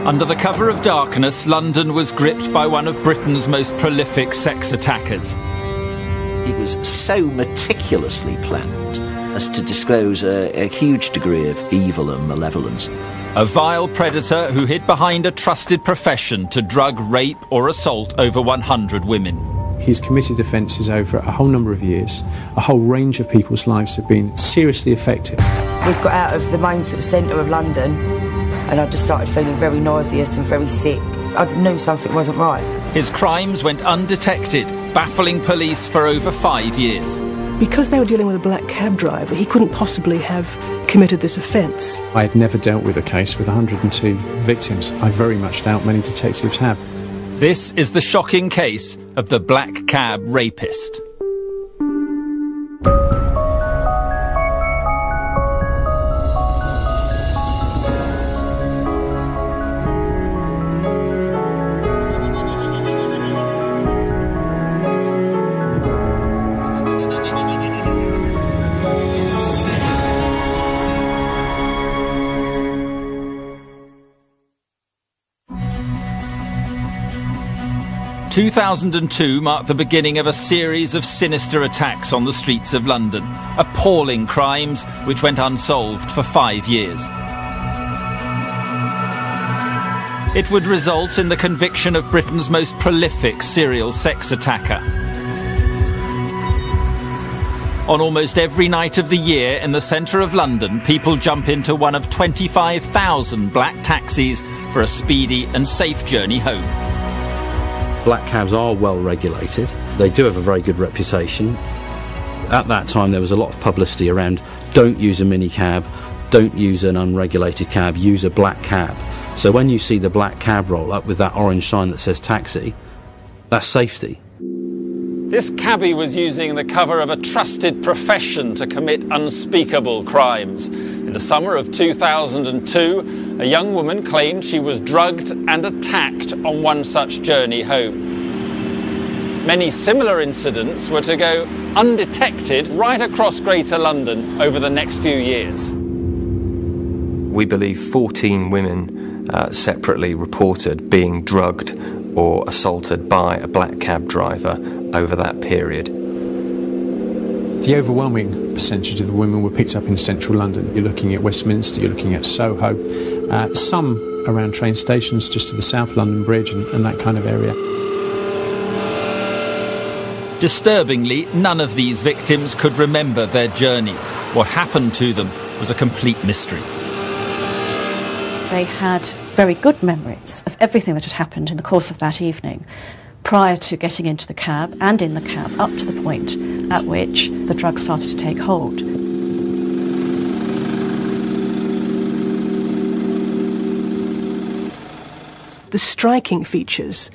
Under the cover of darkness, London was gripped by one of Britain's most prolific sex attackers. It was so meticulously planned as to disclose a huge degree of evil and malevolence. A vile predator who hid behind a trusted profession to drug, rape or assault over 100 women. He's committed offences over a whole number of years. A whole range of people's lives have been seriously affected. We'd got out of the main sort of centre of London and I just started feeling very nauseous and very sick. I knew something wasn't right. His crimes went undetected, baffling police for over 5 years. Because they were dealing with a black cab driver, he couldn't possibly have committed this offence. I had never dealt with a case with 102 victims. I very much doubt many detectives have. This is the shocking case of the black cab rapist. – 2002 marked the beginning of a series of sinister attacks on the streets of London. Appalling crimes which went unsolved for 5 years. It would result in the conviction of Britain's most prolific serial sex attacker. On almost every night of the year in the centre of London, people jump into one of 25,000 black taxis for a speedy and safe journey home. Black cabs are well regulated. They do have a very good reputation. At that time there was a lot of publicity around don't use a minicab, don't use an unregulated cab, use a black cab. So when you see the black cab roll up with that orange sign that says taxi, that's safety. This cabbie was using the cover of a trusted profession to commit unspeakable crimes. In the summer of 2002, a young woman claimed she was drugged and attacked on one such journey home. Many similar incidents were to go undetected right across Greater London over the next few years. We believe 14 women separately reported being drugged or assaulted by a black cab driver over that period. The overwhelming percentage of the women were picked up in central London. You're looking at Westminster, you're looking at Soho, some around train stations just to the South London Bridge and that kind of area. Disturbingly, none of these victims could remember their journey. What happened to them was a complete mystery. They had very good memories of everything that had happened in the course of that evening, prior to getting into the cab and in the cab up to the point at which the drug started to take hold. The striking features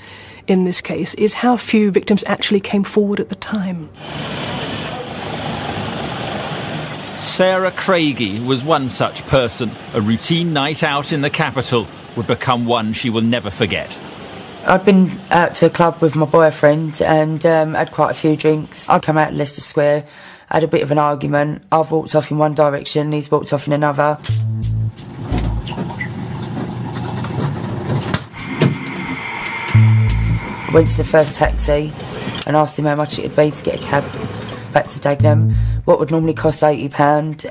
in this case is how few victims actually came forward at the time. Sarah Craigie was one such person. A routine night out in the capital would become one she will never forget. I'd been out to a club with my boyfriend and had quite a few drinks. I'd come out of Leicester Square, had a bit of an argument. I've walked off in one direction, he's walked off in another. Went to the first taxi and asked him how much it would be to get a cab back to Dagenham. What would normally cost £80.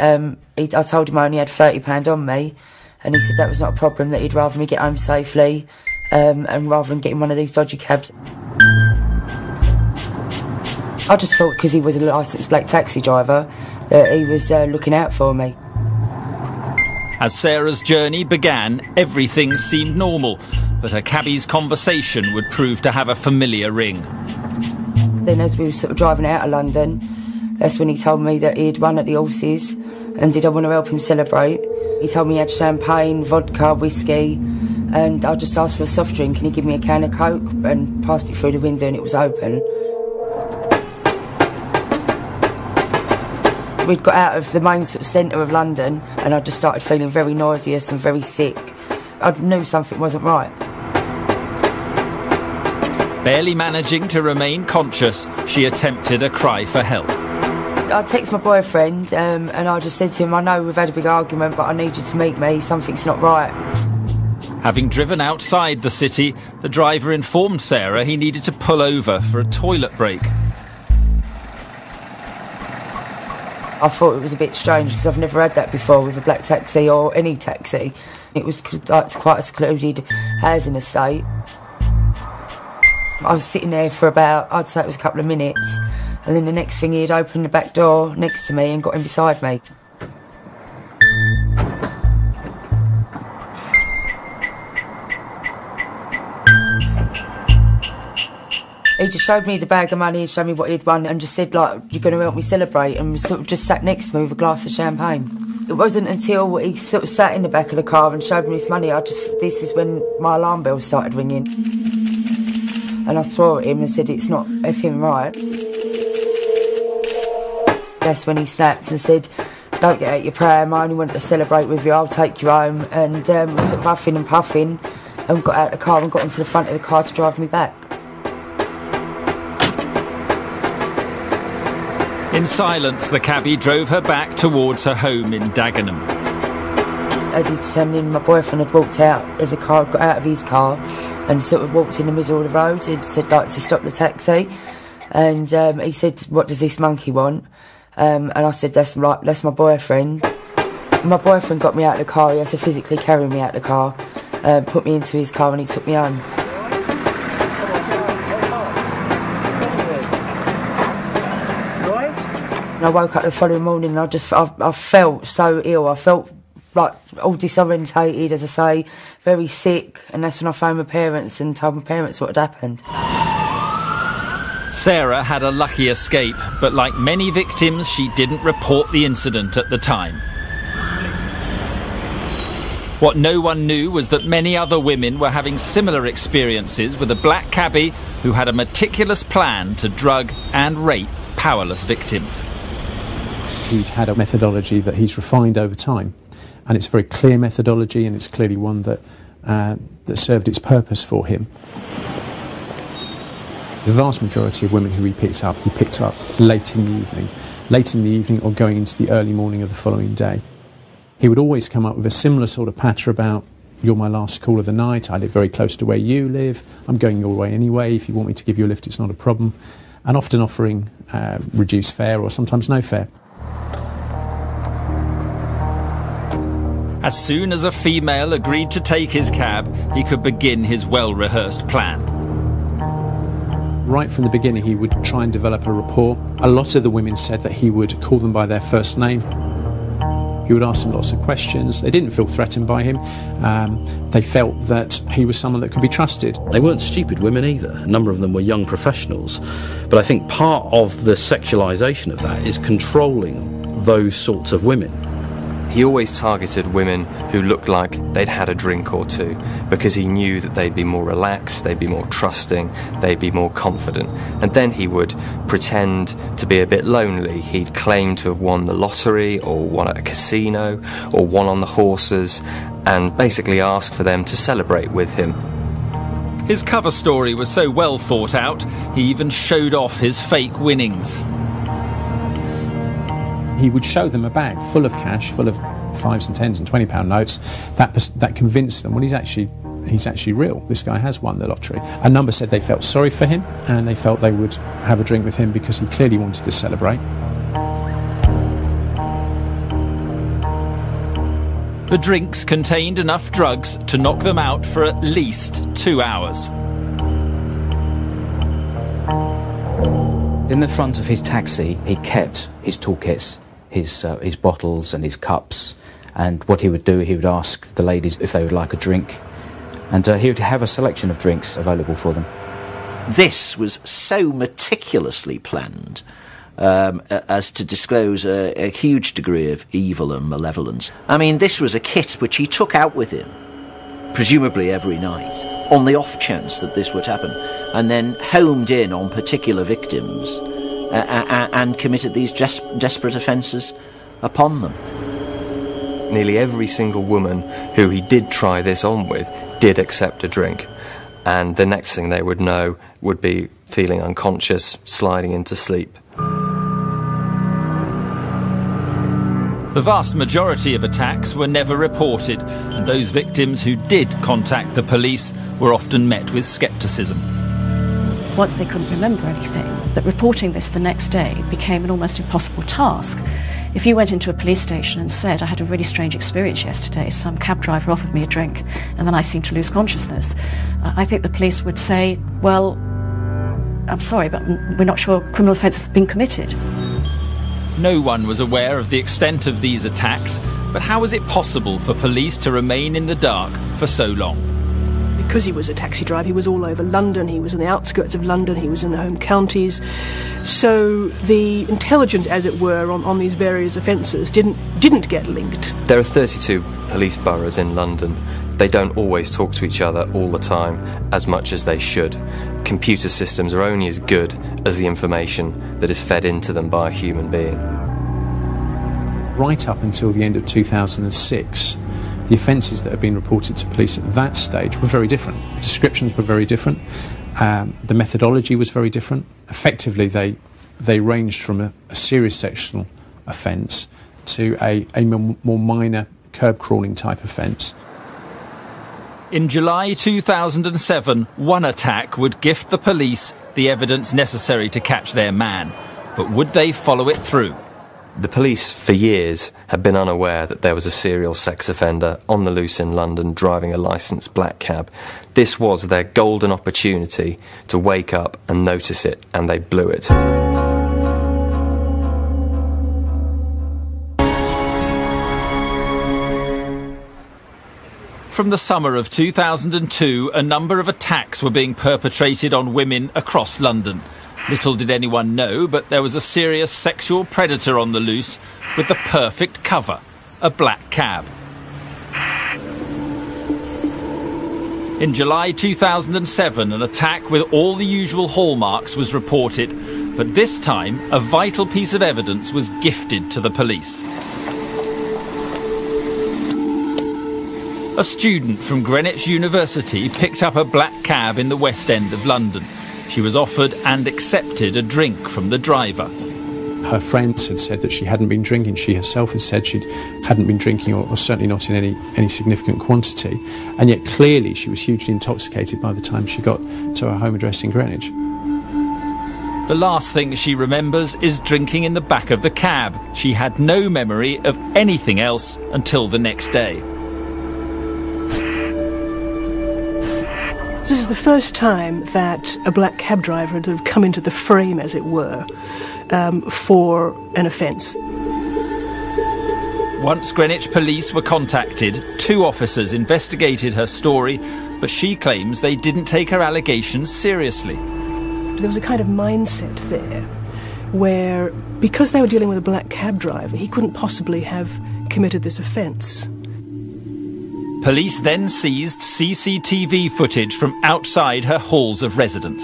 I told him I only had £30 on me, and he said that was not a problem, that he'd rather me get home safely and rather than getting one of these dodgy cabs. I just thought because he was a licensed black taxi driver that he was looking out for me. As Sarah's journey began, everything seemed normal, but her cabbie's conversation would prove to have a familiar ring. Then as we were sort of driving out of London, that's when he told me that he'd won at the horses and did I want to help him celebrate. He told me he had champagne, vodka, whiskey, and I just asked for a soft drink and he gave me a can of Coke and passed it through the window and it was open. We'd got out of the main sort of centre of London and I just started feeling very nauseous and very sick. I knew something wasn't right. Barely managing to remain conscious, she attempted a cry for help. I texted my boyfriend and I just said to him, I know we've had a big argument, but I need you to meet me, something's not right. Having driven outside the city, the driver informed Sarah he needed to pull over for a toilet break. I thought it was a bit strange because I've never had that before with a black taxi or any taxi. It was like quite a secluded housing estate. I was sitting there for about, I'd say it was a couple of minutes, and then the next thing he'd opened the back door next to me and got in beside me. He just showed me the bag of money and showed me what he'd won and just said, like, you're going to help me celebrate, and sort of just sat next to me with a glass of champagne. It wasn't until he sort of sat in the back of the car and showed me his money, this is when my alarm bell started ringing. And I swore at him and said, it's not effing right. That's when he snapped and said, don't get out your pram, I only wanted to celebrate with you, I'll take you home. And was sort of huffing and puffing and got out of the car and got into the front of the car to drive me back. In silence, the cabbie drove her back towards her home in Dagenham. As he turned in, my boyfriend had walked out of the car, got out of his car and sort of walked in the middle of the road. He'd said, like, to stop the taxi. And he said, what does this monkey want? And I said, that's my boyfriend. My boyfriend got me out of the car. He had to physically carry me out of the car, put me into his car, and he took me home. And I woke up the following morning and I felt so ill. I felt like all disorientated, as I say, very sick. And that's when I phoned my parents and told my parents what had happened. Sarah had a lucky escape, but like many victims, she didn't report the incident at the time. What no one knew was that many other women were having similar experiences with a black cabbie who had a meticulous plan to drug and rape powerless victims. He'd had a methodology that he's refined over time, and it's a very clear methodology, and it's clearly one that served its purpose for him. The vast majority of women who he picked up late in the evening or going into the early morning of the following day. He would always come up with a similar sort of patter about, you're my last call of the night, I live very close to where you live, I'm going your way anyway, if you want me to give you a lift it's not a problem, and often offering reduced fare or sometimes no fare. As soon as a female agreed to take his cab, he could begin his well-rehearsed plan. Right from the beginning, he would try and develop a rapport. A lot of the women said that he would call them by their first name. He would ask them lots of questions. They didn't feel threatened by him. They felt that he was someone that could be trusted. They weren't stupid women either. A number of them were young professionals. But I think part of the sexualisation of that is controlling those sorts of women. He always targeted women who looked like they'd had a drink or two because he knew that they'd be more relaxed, they'd be more trusting, they'd be more confident. And then he would pretend to be a bit lonely. He'd claim to have won the lottery or won at a casino or won on the horses and basically ask for them to celebrate with him. His cover story was so well thought out, he even showed off his fake winnings. He would show them a bag full of cash, full of 5s and 10s and £20 notes. That convinced them, well, he's actually real. This guy has won the lottery. A number said they felt sorry for him and they felt they would have a drink with him because he clearly wanted to celebrate. The drinks contained enough drugs to knock them out for at least 2 hours. In the front of his taxi, he kept his toolkits, his bottles and his cups, and what he would do, he would ask the ladies if they would like a drink, and he would have a selection of drinks available for them. This was so meticulously planned as to disclose a huge degree of evil and malevolence. I mean, this was a kit which he took out with him, presumably every night, on the off chance that this would happen, and then homed in on particular victims and committed these desperate offences upon them. Nearly every single woman who he did try this on with did accept a drink, and the next thing they would know would be feeling unconscious, sliding into sleep. The vast majority of attacks were never reported, and those victims who did contact the police were often met with scepticism. Once they couldn't remember anything, that reporting this the next day became an almost impossible task. If you went into a police station and said, I had a really strange experience yesterday, some cab driver offered me a drink and then I seemed to lose consciousness, I think the police would say, well, I'm sorry, but we're not sure a criminal offence has been committed. No one was aware of the extent of these attacks, but how was it possible for police to remain in the dark for so long? Because he was a taxi driver, he was all over London, he was in the outskirts of London, he was in the home counties. So the intelligence, as it were, on these various offences didn't get linked. There are 32 police boroughs in London. They don't always talk to each other all the time as much as they should. Computer systems are only as good as the information that is fed into them by a human being. Right up until the end of 2006, the offences that had been reported to police at that stage were very different. The descriptions were very different. The methodology was very different. Effectively, they ranged from a serious sexual offence to a more minor curb crawling type offence. In July 2007, one attack would gift the police the evidence necessary to catch their man. But would they follow it through? The police, for years, had been unaware that there was a serial sex offender on the loose in London driving a licensed black cab. This was their golden opportunity to wake up and notice it, and they blew it. From the summer of 2002, a number of attacks were being perpetrated on women across London. Little did anyone know, but there was a serious sexual predator on the loose with the perfect cover, a black cab. In July 2007, an attack with all the usual hallmarks was reported, but this time a vital piece of evidence was gifted to the police. A student from Greenwich University picked up a black cab in the West End of London. She was offered and accepted a drink from the driver. Her friends had said that she hadn't been drinking. She herself had said she hadn't been drinking, or certainly not in any significant quantity. And yet clearly she was hugely intoxicated by the time she got to her home address in Greenwich. The last thing she remembers is drinking in the back of the cab. She had no memory of anything else until the next day. This is the first time that a black cab driver had sort of come into the frame, as it were, for an offence. Once Greenwich police were contacted, 2 officers investigated her story, but she claims they didn't take her allegations seriously. There was a kind of mindset there where, because they were dealing with a black cab driver, he couldn't possibly have committed this offence. Police then seized CCTV footage from outside her halls of residence.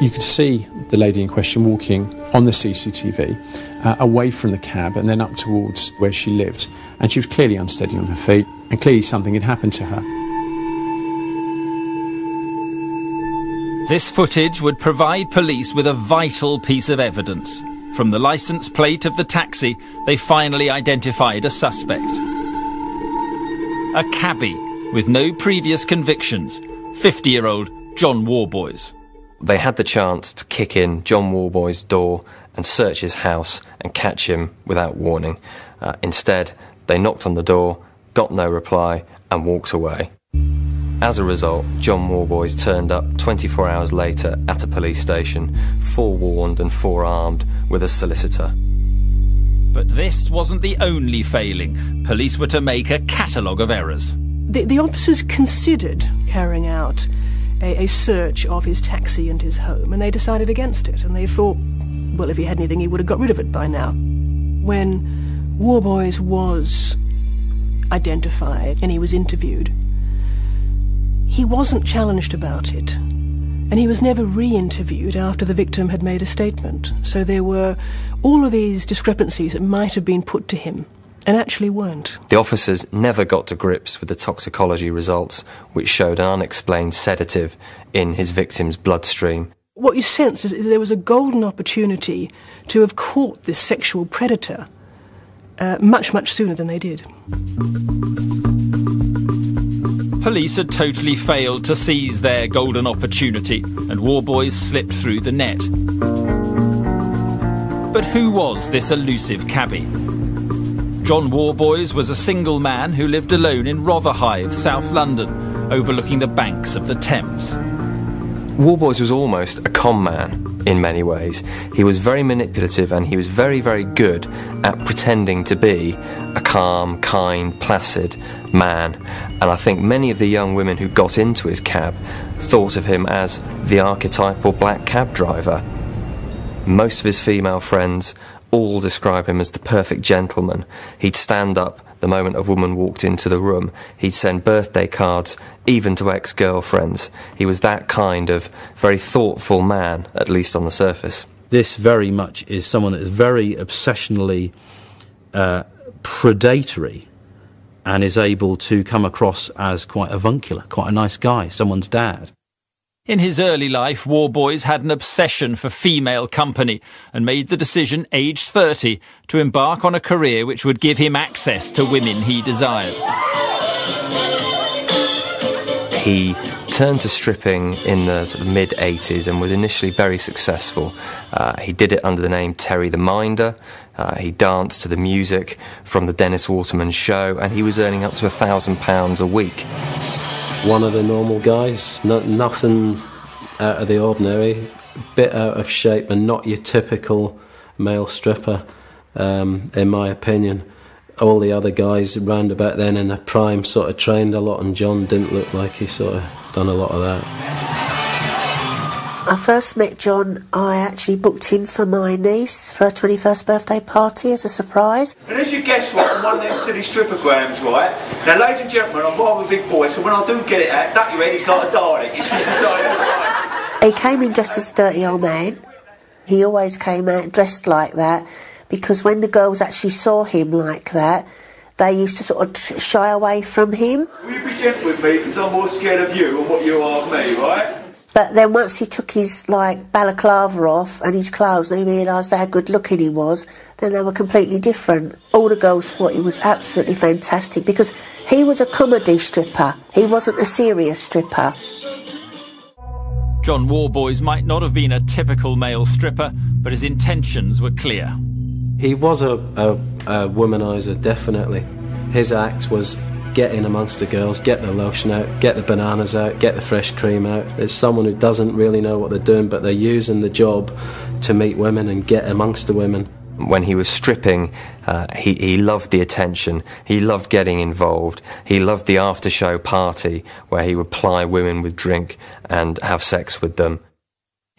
You could see the lady in question walking on the CCTV away from the cab and then up towards where she lived. And she was clearly unsteady on her feet, and clearly something had happened to her. This footage would provide police with a vital piece of evidence. From the licence plate of the taxi, they finally identified a suspect. A cabbie with no previous convictions, 50-year-old John Worboys. They had the chance to kick in John Worboys' door and search his house and catch him without warning. Instead, they knocked on the door, got no reply, and walked away. As a result, John Worboys turned up 24 hours later at a police station, forewarned and forearmed with a solicitor. But this wasn't the only failing. Police were to make a catalogue of errors. The officers considered carrying out a search of his taxi and his home, and they decided against it. And they thought, well, if he had anything, he would have got rid of it by now. When Worboys was identified and he was interviewed, he wasn't challenged about it. And he was never re-interviewed after the victim had made a statement. So there were all of these discrepancies that might have been put to him and actually weren't. The officers never got to grips with the toxicology results, which showed an unexplained sedative in his victim's bloodstream. What you sense is there was a golden opportunity to have caught this sexual predator much, much sooner than they did. Police had totally failed to seize their golden opportunity, and Worboys slipped through the net. But who was this elusive cabbie? John Worboys was a single man who lived alone in Rotherhithe, South London, overlooking the banks of the Thames. Worboys was almost a con man in many ways. He was very manipulative, and he was very, very good at pretending to be a calm, kind, placid man. And I think many of the young women who got into his cab thought of him as the archetypal black cab driver. Most of his female friends all describe him as the perfect gentleman. He'd stand up the moment a woman walked into the room. He'd send birthday cards, even to ex-girlfriends. He was that kind of very thoughtful man, at least on the surface. This very much is someone that is very obsessionally predatory and is able to come across as quite avuncular, quite a nice guy, someone's dad. In his early life, Worboys had an obsession for female company and made the decision, aged 30, to embark on a career which would give him access to women he desired. He turned to stripping in the sort of mid-80s and was initially very successful. He did it under the name Terry the Minder. He danced to the music from the Dennis Waterman show, and he was earning up to £1,000 a week. One of the normal guys, nothing out of the ordinary, bit out of shape and not your typical male stripper, in my opinion. All the other guys round about then in their prime sort of trained a lot, and John didn't look like he sort of done a lot of that. I first met John, I actually booked him for my niece for her 21st birthday party as a surprise. And as you guess what, I'm one of them silly strippergrams, right? Now, ladies and gentlemen, I'm rather a big boy, so when I do get it out, duck your head, it's like a Dalek. It's from side to side. He came in dressed as a dirty old man. He always came out dressed like that, because when the girls actually saw him like that, they used to sort of shy away from him. Will you be gentle with me, because I'm more scared of you than what you are of me, right? But then once he took his, balaclava off and his clothes, and he realised how good looking he was, then they were completely different. All the girls thought he was absolutely fantastic, because he was a comedy stripper. He wasn't a serious stripper. John Worboys might not have been a typical male stripper, but his intentions were clear. He was a womaniser, definitely. His act was get in amongst the girls, get the lotion out, get the bananas out, get the fresh cream out. It's someone who doesn't really know what they're doing, but they're using the job to meet women and get amongst the women. When he was stripping, he loved the attention, he loved getting involved, he loved the after-show party where he would ply women with drink and have sex with them.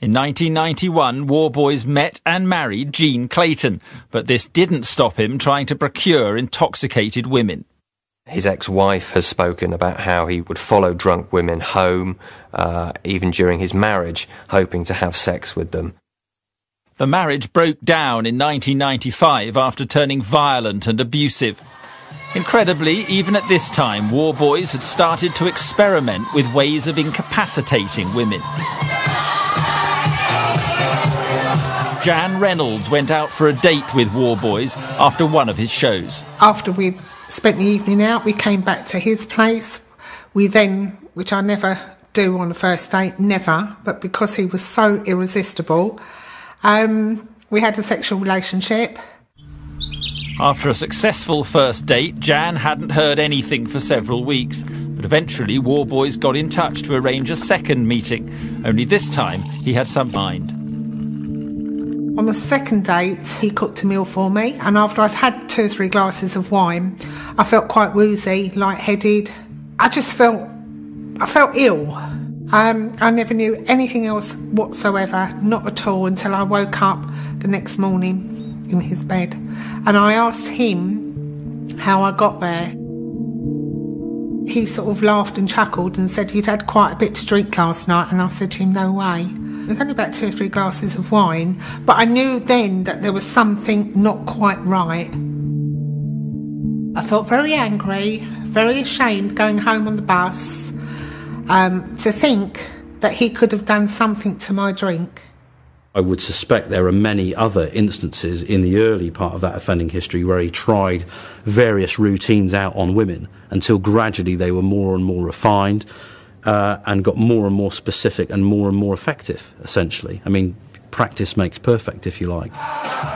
In 1991, Worboys met and married Jean Clayton, but this didn't stop him trying to procure intoxicated women. His ex-wife has spoken about how he would follow drunk women home, even during his marriage, hoping to have sex with them. The marriage broke down in 1995 after turning violent and abusive. Incredibly, even at this time, Worboys had started to experiment with ways of incapacitating women. Jan Reynolds went out for a date with Worboys after one of his shows. After we spent the evening out, we came back to his place. We then, which I never do on a first date, never, but because he was so irresistible, we had a sexual relationship. After a successful first date, Jan hadn't heard anything for several weeks, but eventually Worboys got in touch to arrange a second meeting. Only this time he had some mind. On the second date, he cooked a meal for me, and after I'd had 2 or 3 glasses of wine, I felt quite woozy, lightheaded. I felt ill. I never knew anything else whatsoever, not at all, until I woke up the next morning in his bed. And I asked him how I got there. He sort of laughed and chuckled and said, "You'd had quite a bit to drink last night." And I said to him, "No way. It was only about 2 or 3 glasses of wine." But I knew then that there was something not quite right. I felt very angry, very ashamed going home on the bus, to think that he could have done something to my drink. I would suspect there are many other instances in the early part of that offending history where he tried various routines out on women until gradually they were more and more refined and got more and more specific and more effective, essentially. I mean, practice makes perfect, if you like.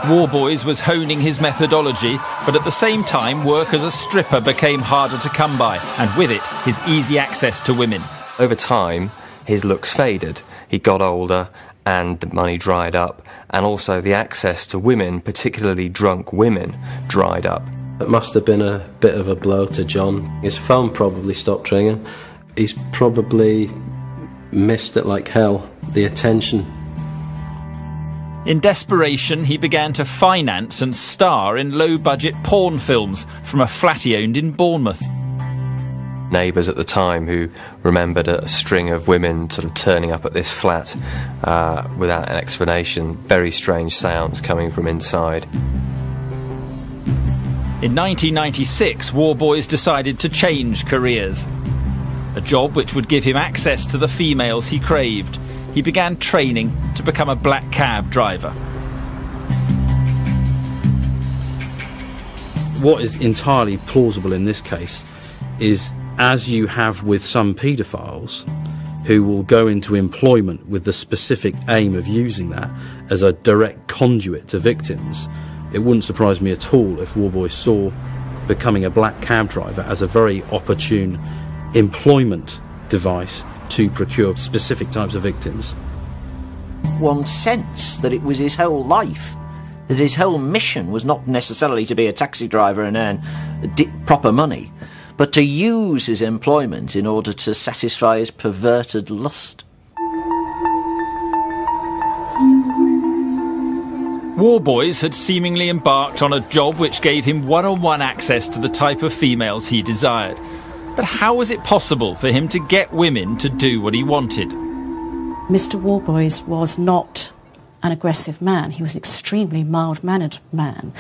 Worboys was honing his methodology, but at the same time, work as a stripper became harder to come by, and with it, his easy access to women. Over time, his looks faded. He got older, and the money dried up, and also the access to women, particularly drunk women, dried up. It must have been a bit of a blow to John. His phone probably stopped ringing. He's probably missed it like hell, the attention. In desperation, he began to finance and star in low-budget porn films from a flat he owned in Bournemouth. Neighbours at the time who remembered a string of women sort of turning up at this flat without an explanation, very strange sounds coming from inside. In 1996, Worboys decided to change careers. A job which would give him access to the females he craved. He began training to become a black cab driver. What is entirely plausible in this case is, as you have with some paedophiles who will go into employment with the specific aim of using that as a direct conduit to victims, it wouldn't surprise me at all if Worboys saw becoming a black cab driver as a very opportune employment device to procure specific types of victims. One sense that it was his whole life, that his whole mission was not necessarily to be a taxi driver and earn proper money, but to use his employment in order to satisfy his perverted lust. Worboys had seemingly embarked on a job which gave him one-on-one access to the type of females he desired. But how was it possible for him to get women to do what he wanted? Mr. Worboys was not an aggressive man. He was an extremely mild-mannered man.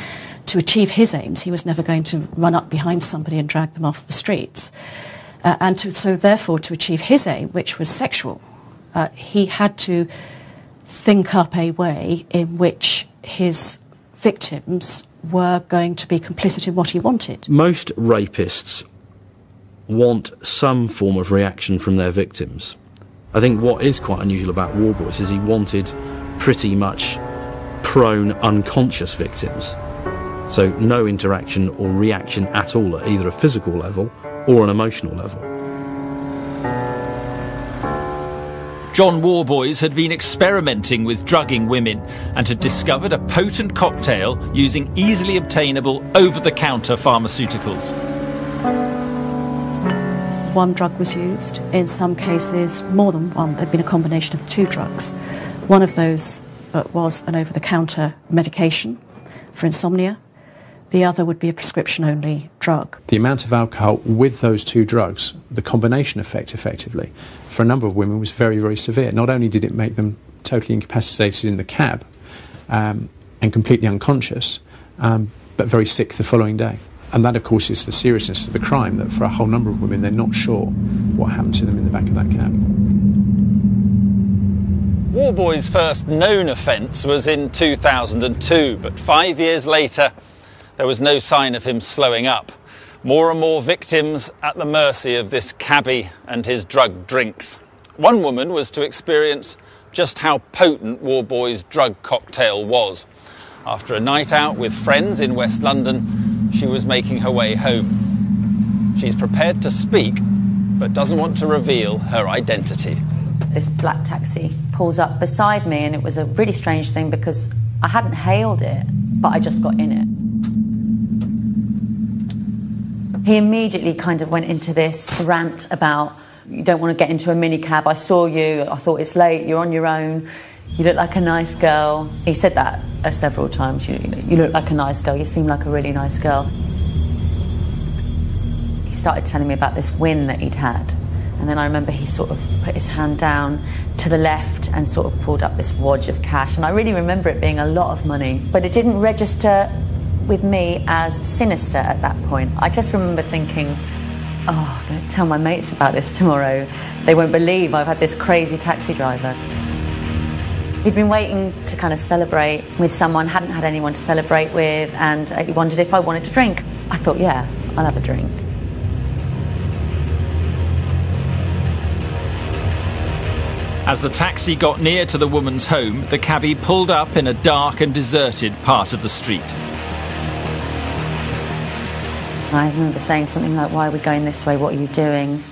To achieve his aims, he was never going to run up behind somebody and drag them off the streets. So therefore, to achieve his aim, which was sexual, he had to think up a way in which his victims were going to be complicit in what he wanted. Most rapists want some form of reaction from their victims. I think what is quite unusual about Worboys is he wanted pretty much prone, unconscious victims. So no interaction or reaction at all at either a physical level or an emotional level. John Worboys had been experimenting with drugging women and had discovered a potent cocktail using easily obtainable over-the-counter pharmaceuticals. One drug was used. In some cases, more than one. There'd been a combination of two drugs. One of those was an over-the-counter medication for insomnia. The other would be a prescription-only drug. The amount of alcohol with those two drugs, the combination effect, effectively, for a number of women was very, very severe. Not only did it make them totally incapacitated in the cab and completely unconscious, but very sick the following day. And that, of course, is the seriousness of the crime, that for a whole number of women, they're not sure what happened to them in the back of that cab. Worboys' first known offence was in 2002, but 5 years later, there was no sign of him slowing up. More and more victims at the mercy of this cabbie and his drugged drinks. One woman was to experience just how potent Worboys' drug cocktail was. After a night out with friends in West London, she was making her way home. She's prepared to speak, but doesn't want to reveal her identity. This black taxi pulls up beside me, and it was a really strange thing because I hadn't hailed it, but I just got in it. He immediately kind of went into this rant about, you don't want to get into a minicab, I saw you, I thought it's late, you're on your own, you look like a nice girl. He said that several times, you look like a nice girl, you seem like a really nice girl. He started telling me about this win that he'd had, and then I remember he sort of put his hand down to the left and sort of pulled up this wad of cash, and I really remember it being a lot of money, but it didn't register with me as sinister at that point. I just remember thinking, oh, I'm going to tell my mates about this tomorrow. They won't believe I've had this crazy taxi driver. He'd been waiting to kind of celebrate with someone, hadn't had anyone to celebrate with, and he wondered if I wanted to drink. I thought, yeah, I'll have a drink. As the taxi got near to the woman's home, the cabbie pulled up in a dark and deserted part of the street. I remember saying something like, why are we going this way, what are you doing?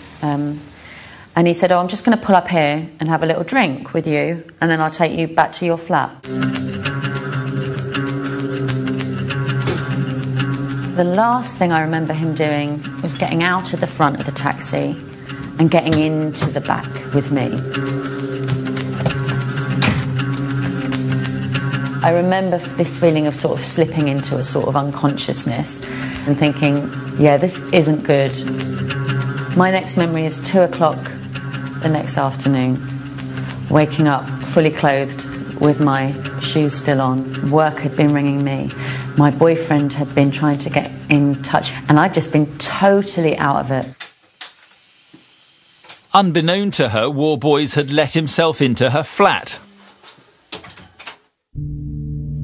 And he said, oh, I'm just going to pull up here and have a little drink with you, and then I'll take you back to your flat. The last thing I remember him doing was getting out of the front of the taxi and getting into the back with me. I remember this feeling of sort of slipping into a sort of unconsciousness and thinking, yeah, this isn't good. My next memory is 2 o'clock the next afternoon, waking up fully clothed with my shoes still on. Work had been ringing me. My boyfriend had been trying to get in touch, and I'd just been totally out of it. Unbeknown to her, Worboys had let himself into her flat.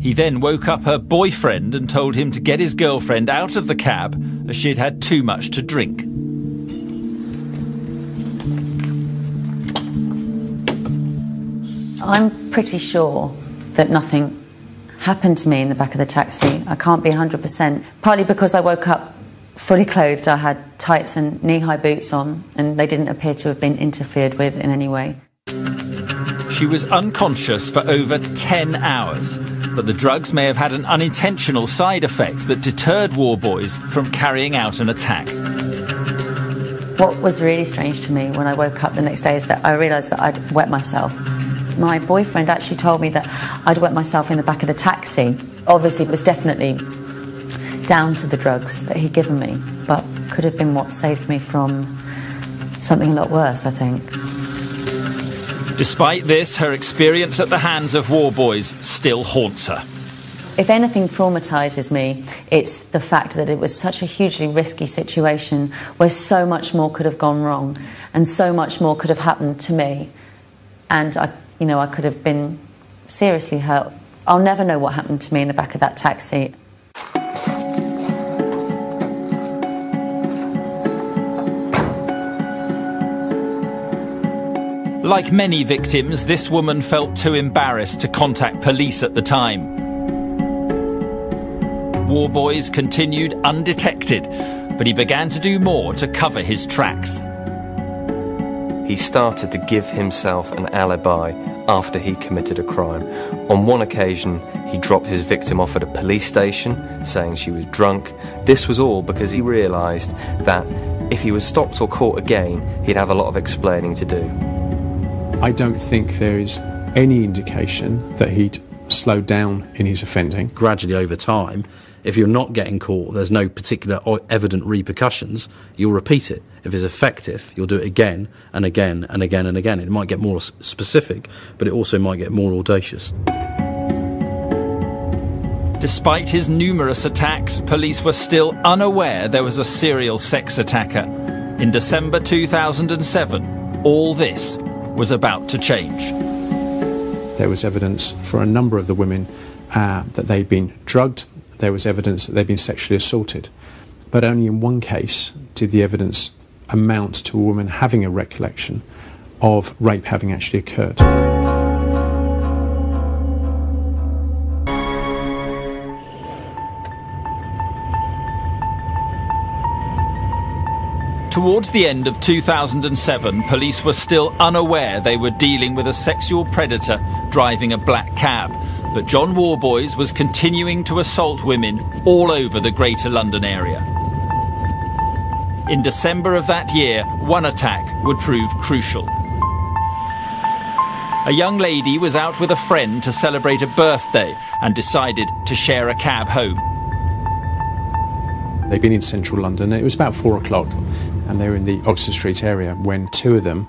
He then woke up her boyfriend and told him to get his girlfriend out of the cab as she'd had too much to drink. I'm pretty sure that nothing happened to me in the back of the taxi. I can't be 100%. Partly because I woke up fully clothed. I had tights and knee-high boots on, and they didn't appear to have been interfered with in any way. She was unconscious for over 10 hours, but the drugs may have had an unintentional side effect that deterred Worboys from carrying out an attack. What was really strange to me when I woke up the next day is that I realised that I'd wet myself. My boyfriend actually told me that I'd wet myself in the back of the taxi. Obviously, it was definitely down to the drugs that he'd given me, but could have been what saved me from something a lot worse, I think. Despite this, her experience at the hands of Worboys still haunts her. If anything traumatises me, it's the fact that it was such a hugely risky situation where so much more could have gone wrong and so much more could have happened to me. And I could have been seriously hurt. I'll never know what happened to me in the back of that taxi. Like many victims, this woman felt too embarrassed to contact police at the time. Worboys continued undetected, but he began to do more to cover his tracks. He started to give himself an alibi after he committed a crime. On one occasion, he dropped his victim off at a police station, saying she was drunk. This was all because he realised that if he was stopped or caught again, he'd have a lot of explaining to do. I don't think there is any indication that he'd slowed down in his offending. Gradually over time, if you're not getting caught, there's no particular or evident repercussions, you'll repeat it. If it's effective, you'll do it again and again and again and again. It might get more specific, but it also might get more audacious. Despite his numerous attacks, police were still unaware there was a serial sex attacker. In December 2007, all this was about to change. There was evidence for a number of the women that they'd been drugged. There was evidence that they'd been sexually assaulted. But only in one case did the evidence amount to a woman having a recollection of rape having actually occurred. Towards the end of 2007, police were still unaware they were dealing with a sexual predator driving a black cab. But John Worboys was continuing to assault women all over the Greater London area. In December of that year, one attack would prove crucial. A young lady was out with a friend to celebrate a birthday and decided to share a cab home. They'd been in central London. It was about 4 o'clock and they were in the Oxford Street area when two of them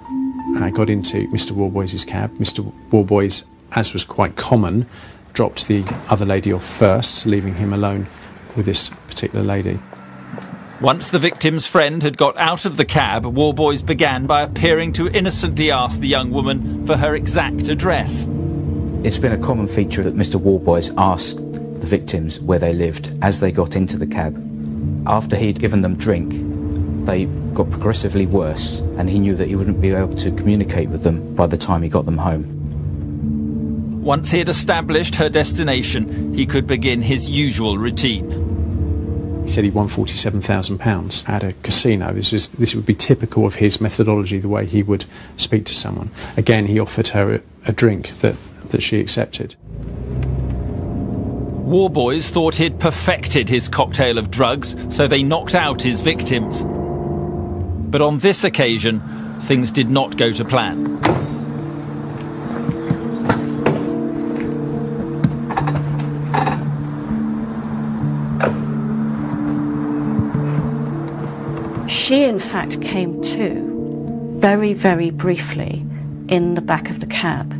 got into Mr. Worboys' cab. Mr. Worboys, as was quite common, dropped the other lady off first, leaving him alone with this particular lady. Once the victim's friend had got out of the cab, Worboys began by appearing to innocently ask the young woman for her exact address. It's been a common feature that Mr. Worboys asked the victims where they lived as they got into the cab. After he'd given them drink, they got progressively worse, and he knew that he wouldn't be able to communicate with them by the time he got them home. Once he had established her destination, he could begin his usual routine. He said he won £47,000 at a casino. This would be typical of his methodology, the way he would speak to someone. Again, he offered her a drink that she accepted. Worboys thought he'd perfected his cocktail of drugs, so they knocked out his victims. But on this occasion, things did not go to plan. She, in fact, came to very, very briefly in the back of the cab.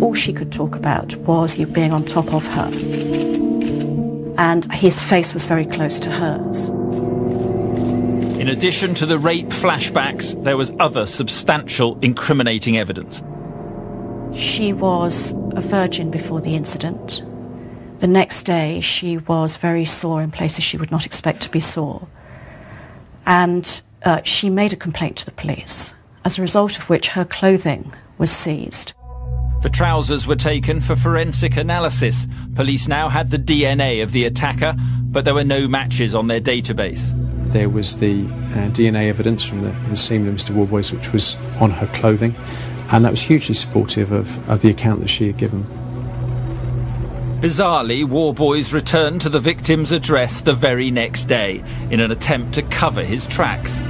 All she could talk about was you being on top of her. And his face was very close to hers. In addition to the rape flashbacks, there was other substantial incriminating evidence. She was a virgin before the incident. The next day, she was very sore in places she would not expect to be sore. And she made a complaint to the police, as a result of which her clothing was seized. The trousers were taken for forensic analysis. Police now had the DNA of the attacker, but there were no matches on their database. There was the DNA evidence from the scene of Mr. Worboys, which was on her clothing, and that was hugely supportive of the account that she had given. Bizarrely, Worboys returned to the victim's address the very next day in an attempt to cover his tracks.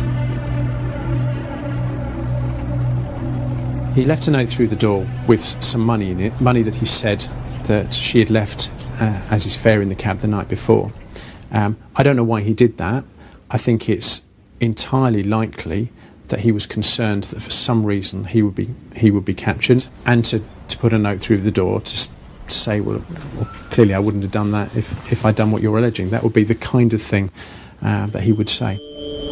He left a note through the door with some money in it, money that he said that she had left as his fare in the cab the night before. I don't know why he did that. I think it's entirely likely that he was concerned that for some reason he would be captured, and to put a note through the door to say, well, clearly I wouldn't have done that if I'd done what you're alleging. That would be the kind of thing that he would say.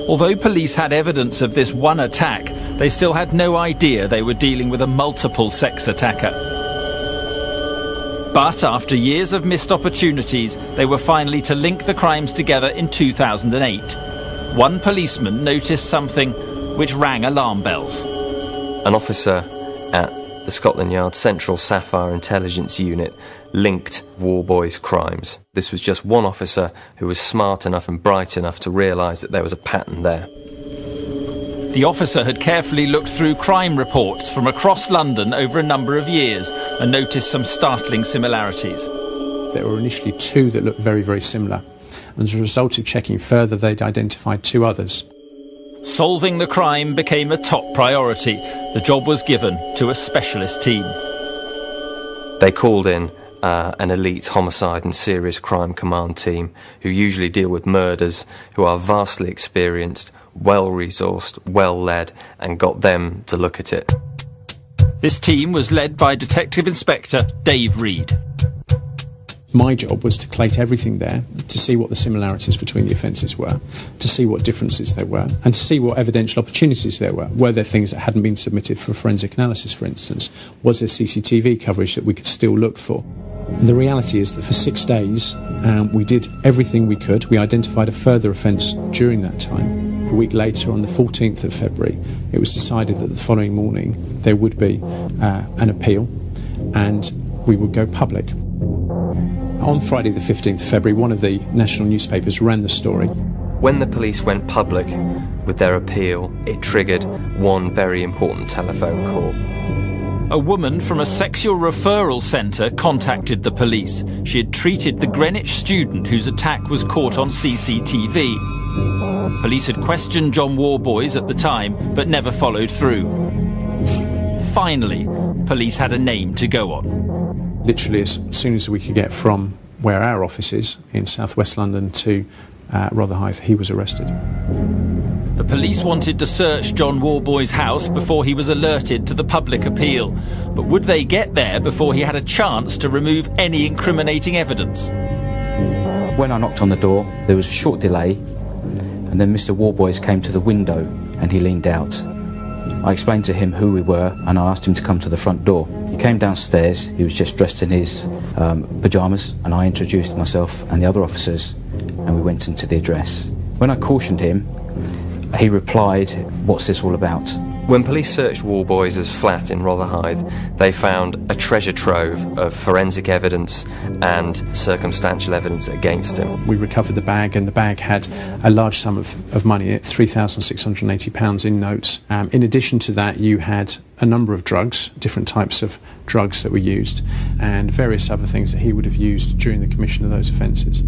Although police had evidence of this one attack, they still had no idea they were dealing with a multiple sex attacker. But after years of missed opportunities, they were finally to link the crimes together in 2008. One policeman noticed something which rang alarm bells. An officer at the Scotland Yard Central Sapphire Intelligence Unit linked Worboys' crimes. This was just one officer who was smart enough and bright enough to realise that there was a pattern there. The officer had carefully looked through crime reports from across London over a number of years and noticed some startling similarities. There were initially two that looked very, very similar. And as a result of checking further, they'd identified two others. Solving the crime became a top priority. The job was given to a specialist team. They called in an elite homicide and serious crime command team who usually deal with murders, who are vastly experienced, well-resourced, well-led, and got them to look at it. This team was led by Detective Inspector Dave Reed. My job was to collate everything there, to see what the similarities between the offences were, to see what differences there were, and to see what evidential opportunities there were. Were there things that hadn't been submitted for forensic analysis, for instance? Was there CCTV coverage that we could still look for? And the reality is that for 6 days, we did everything we could. We identified a further offence during that time. A week later, on the 14th of February, it was decided that the following morning there would be an appeal and we would go public. On Friday the 15th of February, one of the national newspapers ran the story. When the police went public with their appeal, it triggered one very important telephone call. A woman from a sexual referral centre contacted the police. She had treated the Greenwich student whose attack was caught on CCTV. Police had questioned John Worboys at the time, but never followed through. Finally, police had a name to go on. Literally as soon as we could get from where our office is in southwest London to Rotherhithe, he was arrested. The police wanted to search John Worboys' house before he was alerted to the public appeal. But would they get there before he had a chance to remove any incriminating evidence? When I knocked on the door, there was a short delay, and then Mr. Worboys came to the window and he leaned out. I explained to him who we were and I asked him to come to the front door. He came downstairs, he was just dressed in his pyjamas, and I introduced myself and the other officers, and we went into the address. When I cautioned him, he replied, "What's this all about?" When police searched Worboys' flat in Rotherhithe, they found a treasure trove of forensic evidence and circumstantial evidence against him. We recovered the bag, and the bag had a large sum of money in it, £3,680 in notes. In addition to that, you had a number of drugs, different types of drugs that were used, and various other things that he would have used during the commission of those offences.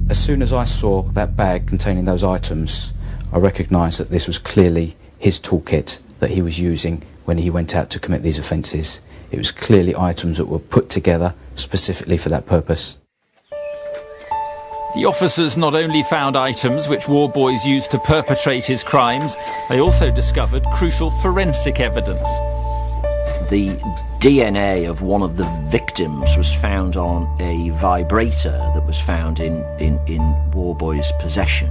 As soon as I saw that bag containing those items, I recognised that this was clearly his toolkit that he was using when he went out to commit these offences. It was clearly items that were put together specifically for that purpose. The officers not only found items which Worboys used to perpetrate his crimes, they also discovered crucial forensic evidence. The DNA of one of the victims was found on a vibrator that was found in Worboys' possession.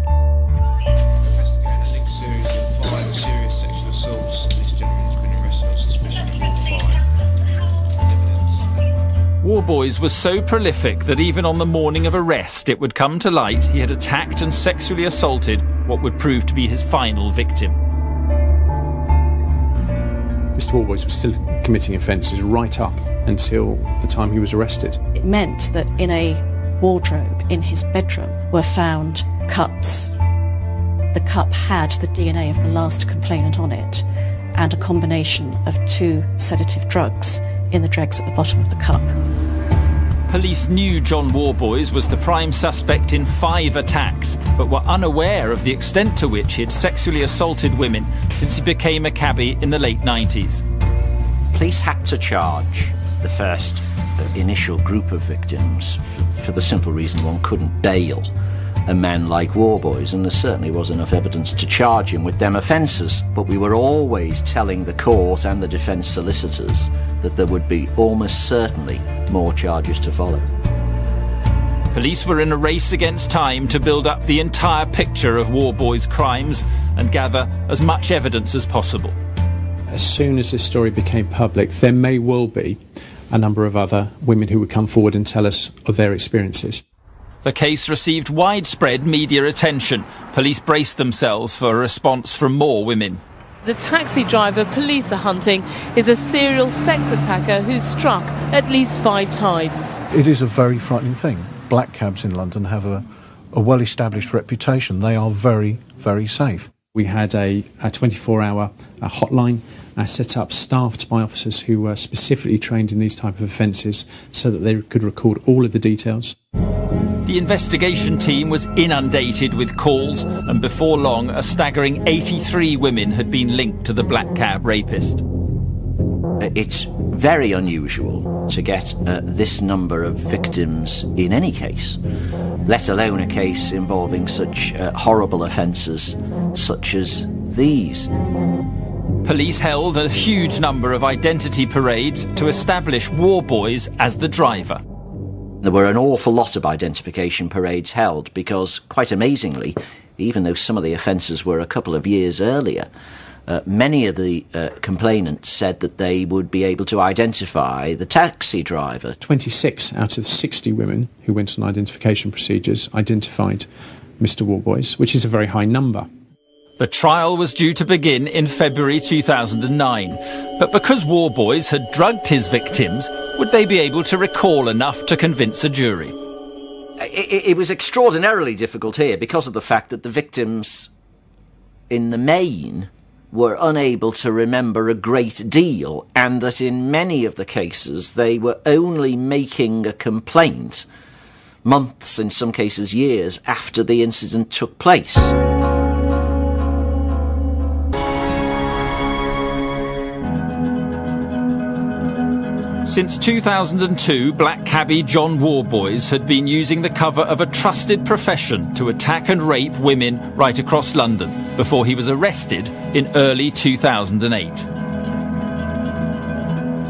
Worboys was so prolific that even on the morning of arrest it would come to light he had attacked and sexually assaulted what would prove to be his final victim. Mr. Worboys was still committing offences right up until the time he was arrested. It meant that in a wardrobe in his bedroom were found cups. The cup had the DNA of the last complainant on it and a combination of 2 sedative drugs in the dregs at the bottom of the cup. Police knew John Worboys was the prime suspect in 5 attacks, but were unaware of the extent to which he had sexually assaulted women since he became a cabbie in the late 90s. Police had to charge the first initial group of victims for the simple reason one couldn't bail a man like Worboys, and there certainly was enough evidence to charge him with them offences. But we were always telling the court and the defence solicitors that there would be almost certainly more charges to follow. Police were in a race against time to build up the entire picture of Worboys' crimes and gather as much evidence as possible. As soon as this story became public, there may well be a number of other women who would come forward and tell us of their experiences. The case received widespread media attention. Police braced themselves for a response from more women. The taxi driver police are hunting is a serial sex attacker who's struck at least 5 times. It is a very frightening thing. Black cabs in London have a well-established reputation. They are very, very safe. We had a 24-hour hotline set up, staffed by officers who were specifically trained in these type of offences so that they could record all of the details. The investigation team was inundated with calls, and before long a staggering 83 women had been linked to the black cab rapist. It's very unusual to get this number of victims in any case, let alone a case involving such horrible offences such as these. Police held a huge number of identity parades to establish Worboys as the driver. There were an awful lot of identification parades held because, quite amazingly, even though some of the offences were a couple of years earlier, many of the complainants said that they would be able to identify the taxi driver. 26 out of 60 women who went on identification procedures identified Mr. Worboys, which is a very high number. The trial was due to begin in February 2009, but because Worboys had drugged his victims, would they be able to recall enough to convince a jury? It was extraordinarily difficult here because of the fact that the victims, in the main, were unable to remember a great deal, and that in many of the cases they were only making a complaint months, in some cases years, after the incident took place. Since 2002, black cabbie John Worboys had been using the cover of a trusted profession to attack and rape women right across London before he was arrested in early 2008.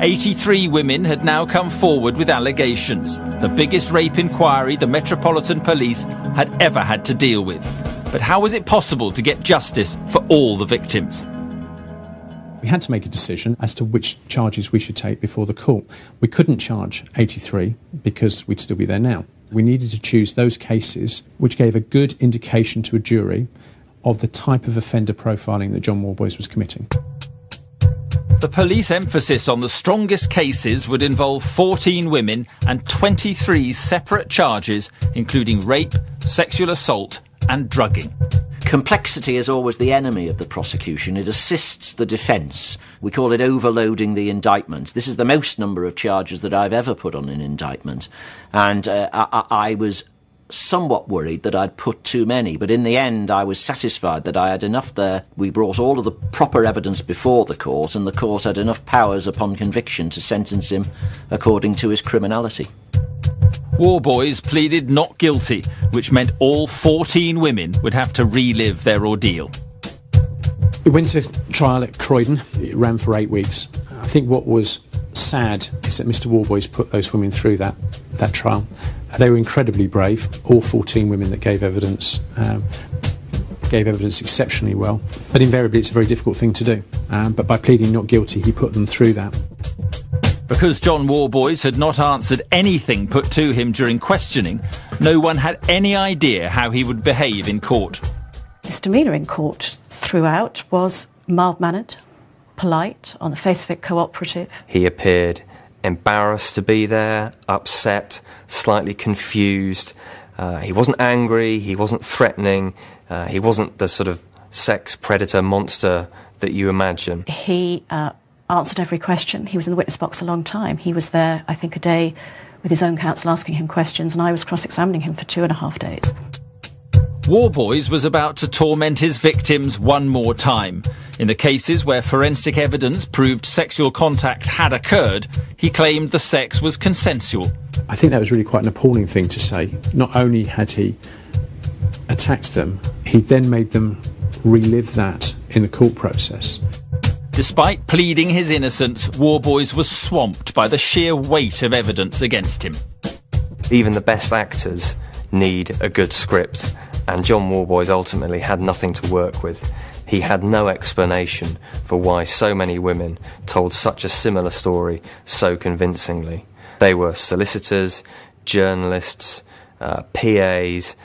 83 women had now come forward with allegations, the biggest rape inquiry the Metropolitan Police had ever had to deal with. But how was it possible to get justice for all the victims? We had to make a decision as to which charges we should take before the court. We couldn't charge 83 because we'd still be there now. We needed to choose those cases which gave a good indication to a jury of the type of offender profiling that John Worboys was committing. The police emphasis on the strongest cases would involve 14 women and 23 separate charges, including rape, sexual assault and drugging. Complexity is always the enemy of the prosecution. It assists the defence. We call it overloading the indictment. This is the most number of charges that I've ever put on an indictment. And I was somewhat worried that I'd put too many, but in the end I was satisfied that I had enough there. We brought all of the proper evidence before the court, and the court had enough powers upon conviction to sentence him according to his criminality. Worboys pleaded not guilty, which meant all 14 women would have to relive their ordeal. It went to trial at Croydon. It ran for 8 weeks. I think what was sad is that Mr Worboys put those women through that trial. They were incredibly brave, all 14 women that gave evidence exceptionally well. But invariably it's a very difficult thing to do. But by pleading not guilty, he put them through that. Because John Worboys had not answered anything put to him during questioning, no one had any idea how he would behave in court. His demeanour in court throughout was mild-mannered, polite, on the face of it cooperative. He appeared embarrassed to be there, upset, slightly confused. He wasn't angry, he wasn't threatening, he wasn't the sort of sex predator monster that you imagine. He answered every question. He was in the witness box a long time. He was there, I think, a day with his own counsel asking him questions, and I was cross-examining him for 2.5 days. Worboys was about to torment his victims one more time. In the cases where forensic evidence proved sexual contact had occurred, he claimed the sex was consensual. I think that was really quite an appalling thing to say. Not only had he attacked them, he then made them relive that in the court process. Despite pleading his innocence, Worboys was swamped by the sheer weight of evidence against him. Even the best actors need a good script, and John Worboys ultimately had nothing to work with. He had no explanation for why so many women told such a similar story so convincingly. They were solicitors, journalists, PAs,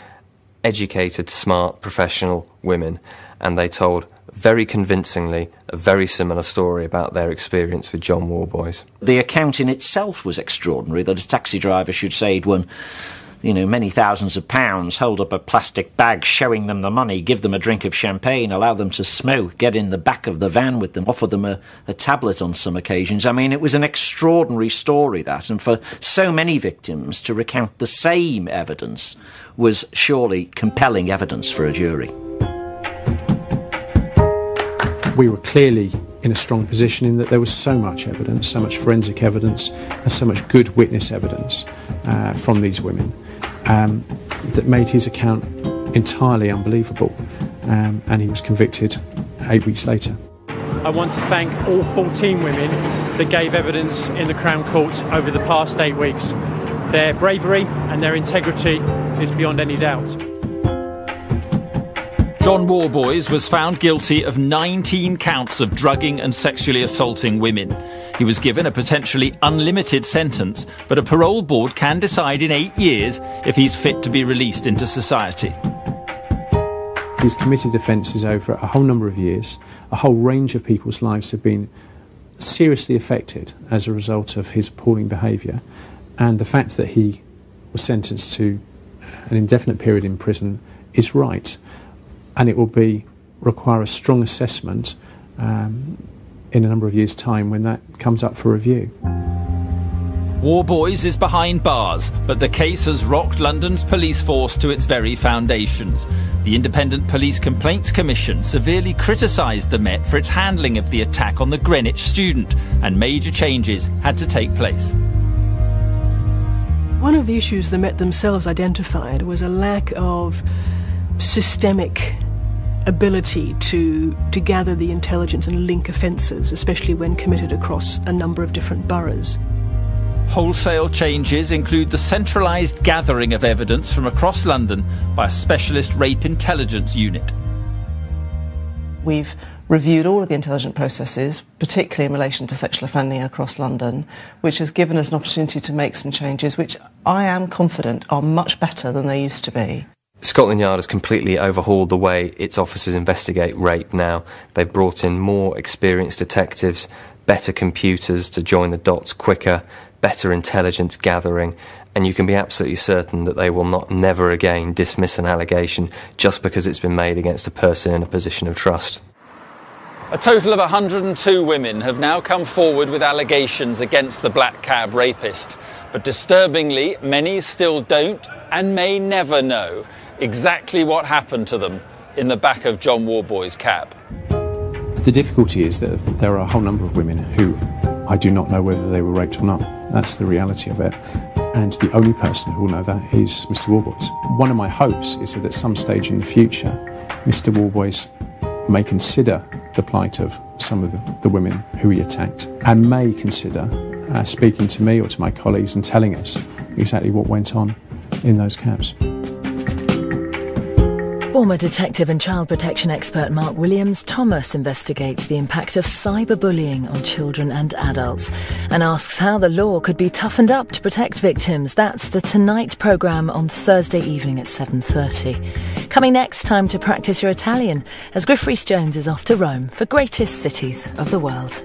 educated, smart, professional women, and they told very convincingly a very similar story about their experience with John Worboys. The account in itself was extraordinary, that a taxi driver should say he'd won, many thousands of pounds, hold up a plastic bag showing them the money, give them a drink of champagne, allow them to smoke, get in the back of the van with them, offer them a tablet on some occasions. I mean, it was an extraordinary story, that, and for so many victims to recount the same evidence was surely compelling evidence for a jury. We were clearly in a strong position in that there was so much evidence, so much forensic evidence, and so much good witness evidence from these women that made his account entirely unbelievable, and he was convicted 8 weeks later. I want to thank all 14 women that gave evidence in the Crown Court over the past 8 weeks. Their bravery and their integrity is beyond any doubt. John Worboys was found guilty of 19 counts of drugging and sexually assaulting women. He was given a potentially unlimited sentence, but a parole board can decide in 8 years if he's fit to be released into society. He's committed offences over a whole number of years. A whole range of people's lives have been seriously affected as a result of his appalling behaviour, and the fact that he was sentenced to an indefinite period in prison is right. And it will require a strong assessment in a number of years' time when that comes up for review. Worboys is behind bars, but the case has rocked London's police force to its very foundations. The Independent Police Complaints Commission severely criticised the Met for its handling of the attack on the Greenwich student, and major changes had to take place. One of the issues the Met themselves identified was a lack of systemic ability to gather the intelligence and link offences, especially when committed across a number of different boroughs. Wholesale changes include the centralised gathering of evidence from across London by a specialist rape intelligence unit. We've reviewed all of the intelligent processes, particularly in relation to sexual offending across London, which has given us an opportunity to make some changes which I am confident are much better than they used to be. Scotland Yard has completely overhauled the way its officers investigate rape now. They've brought in more experienced detectives, better computers to join the dots quicker, better intelligence gathering, and you can be absolutely certain that they will never again dismiss an allegation just because it's been made against a person in a position of trust. A total of 102 women have now come forward with allegations against the black cab rapist, but disturbingly, many still don't and may never know exactly what happened to them in the back of John Worboys' cab. The difficulty is that there are a whole number of women who I do not know whether they were raped or not. That's the reality of it. And the only person who will know that is Mr. Worboys. One of my hopes is that at some stage in the future, Mr. Worboys may consider the plight of some of the women who he attacked and may consider speaking to me or to my colleagues and telling us exactly what went on in those cabs. Former detective and child protection expert Mark Williams-Thomas investigates the impact of cyberbullying on children and adults and asks how the law could be toughened up to protect victims. That's the Tonight programme on Thursday evening at 7:30. Coming next, time to practice your Italian as Griff Rhys-Jones is off to Rome for Greatest Cities of the World.